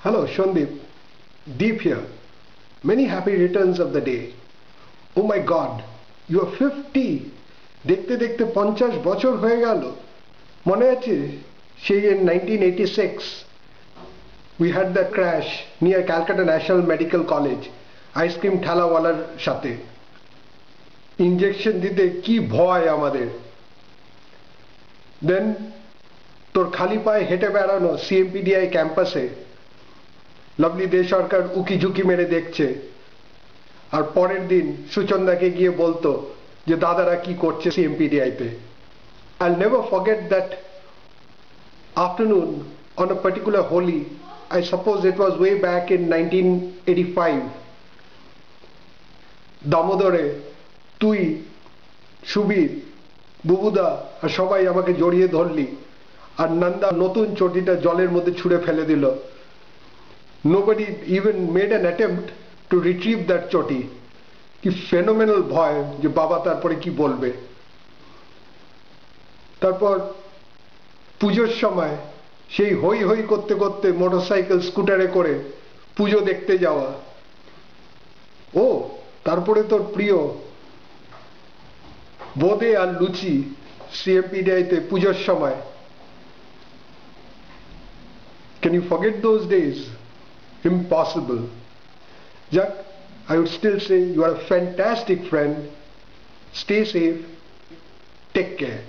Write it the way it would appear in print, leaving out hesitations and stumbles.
Hello, Shondeep. Deep here. Many happy returns of the day. Oh my God, you are 50. দেখতে দেখতে 50 বছর হয়ে গেল। মনে আছে সেই in 1986 we had that crash near Calcutta National Medical College ice cream ঠেলাওয়ালার সাথে। ইনজেকশন দিতে কি ভয় আমাদের। দেন তোর খালি পায়ে হেঁটে বেড়ানো CMPDI ক্যাম্পাসে লাভলি দে সরকার উকি ঝুঁকি মেরে দেখছে, আর পরের দিন সুচন্দাকে গিয়ে বলতো যে দাদারা কি করছে CMPDI তে। I'll never forget that afternoon on a particular Holi. I suppose it was way back in 1985. দামোদরে তুই, সুবীর, বুবুদা আর সবাই আমাকে জড়িয়ে ধরলি, আর নন্দা নতুন চটিটা জলের মধ্যে ছুঁড়ে ফেলে দিল। Nobody even made an attempt to retrieve that choti. কি phenomenal ভয় যে বাবা তারপরে কি বলবে। তারপর পুজোর সময় সেই হই হই করতে করতে মোটরসাইকেল স্কুটারে করে পুজো দেখতে যাওয়া। ও তারপরে তোর প্রিয় বোঁদে আর লুচি CMPDI তে পুজোর সময়। Can you forget those days? Impossible. Jack, I would still say you are a fantastic friend. Stay safe. Take care.